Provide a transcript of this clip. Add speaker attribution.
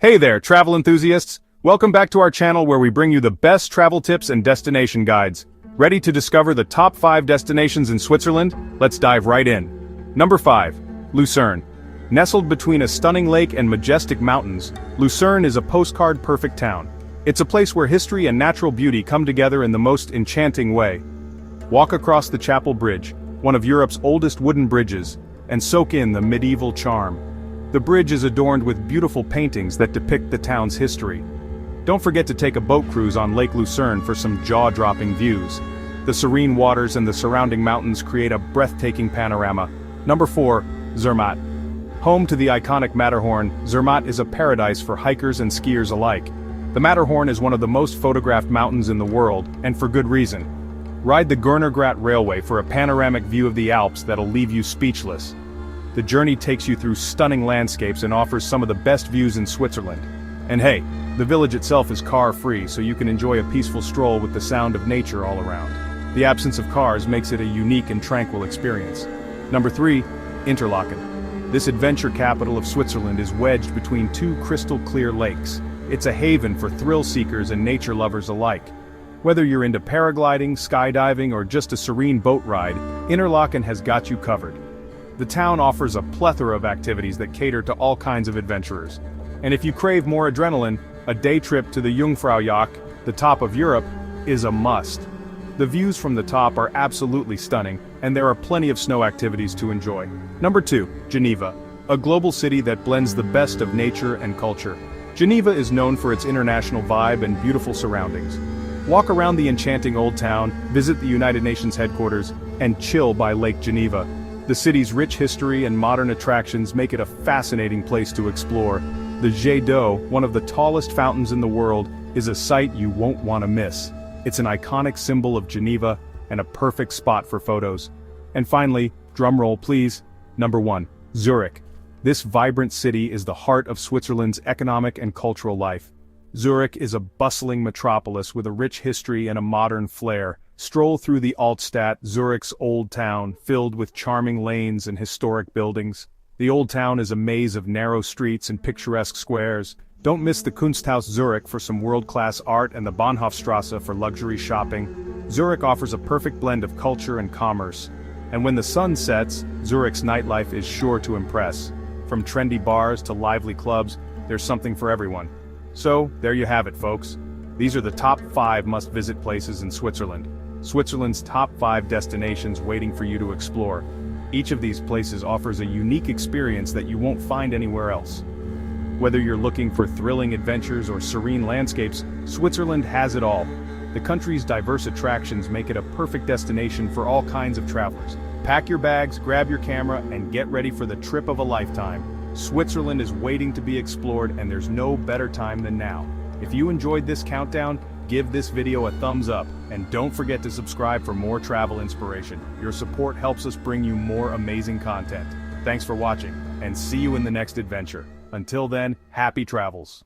Speaker 1: Hey there, travel enthusiasts! Welcome back to our channel where we bring you the best travel tips and destination guides. Ready to discover the top 5 destinations in Switzerland? Let's dive right in. Number 5. Lucerne. Nestled between a stunning lake and majestic mountains, Lucerne is a postcard-perfect town. It's a place where history and natural beauty come together in the most enchanting way. Walk across the Chapel Bridge, one of Europe's oldest wooden bridges, and soak in the medieval charm. The bridge is adorned with beautiful paintings that depict the town's history. Don't forget to take a boat cruise on Lake Lucerne for some jaw-dropping views. The serene waters and the surrounding mountains create a breathtaking panorama. Number 4. Zermatt. Home to the iconic Matterhorn, Zermatt is a paradise for hikers and skiers alike. The Matterhorn is one of the most photographed mountains in the world, and for good reason. Ride the Görner Grat Railway for a panoramic view of the Alps that'll leave you speechless. The journey takes you through stunning landscapes and offers some of the best views in Switzerland. And hey, the village itself is car-free, so you can enjoy a peaceful stroll with the sound of nature all around. The absence of cars makes it a unique and tranquil experience. Number 3. Interlaken. This adventure capital of Switzerland is wedged between 2 crystal-clear lakes. It's a haven for thrill-seekers and nature lovers alike. Whether you're into paragliding, skydiving, or just a serene boat ride, Interlaken has got you covered. The town offers a plethora of activities that cater to all kinds of adventurers. And if you crave more adrenaline, a day trip to the Jungfraujoch, the top of Europe, is a must. The views from the top are absolutely stunning, and there are plenty of snow activities to enjoy. Number 2. Geneva. A global city that blends the best of nature and culture. Geneva is known for its international vibe and beautiful surroundings. Walk around the enchanting old town, visit the United Nations headquarters, and chill by Lake Geneva. The city's rich history and modern attractions make it a fascinating place to explore. The Jet d'Eau, one of the tallest fountains in the world, is a sight you won't want to miss. It's an iconic symbol of Geneva and a perfect spot for photos. And finally, drumroll please, number 1, Zurich. This vibrant city is the heart of Switzerland's economic and cultural life. Zurich is a bustling metropolis with a rich history and a modern flair. Stroll through the Altstadt, Zurich's old town, filled with charming lanes and historic buildings. The old town is a maze of narrow streets and picturesque squares. Don't miss the Kunsthaus Zurich for some world-class art and the Bahnhofstrasse for luxury shopping. Zurich offers a perfect blend of culture and commerce. And when the sun sets, Zurich's nightlife is sure to impress. From trendy bars to lively clubs, there's something for everyone. So, there you have it, folks. These are the top 5 must-visit places in Switzerland. Switzerland's top 5 destinations waiting for you to explore. Each of these places offers a unique experience that you won't find anywhere else. Whether you're looking for thrilling adventures or serene landscapes, Switzerland has it all. The country's diverse attractions make it a perfect destination for all kinds of travelers. Pack your bags, grab your camera, and get ready for the trip of a lifetime. Switzerland is waiting to be explored, and there's no better time than now. If you enjoyed this countdown, give this video a thumbs up, and don't forget to subscribe for more travel inspiration. Your support helps us bring you more amazing content. Thanks for watching, and see you in the next adventure. Until then, happy travels.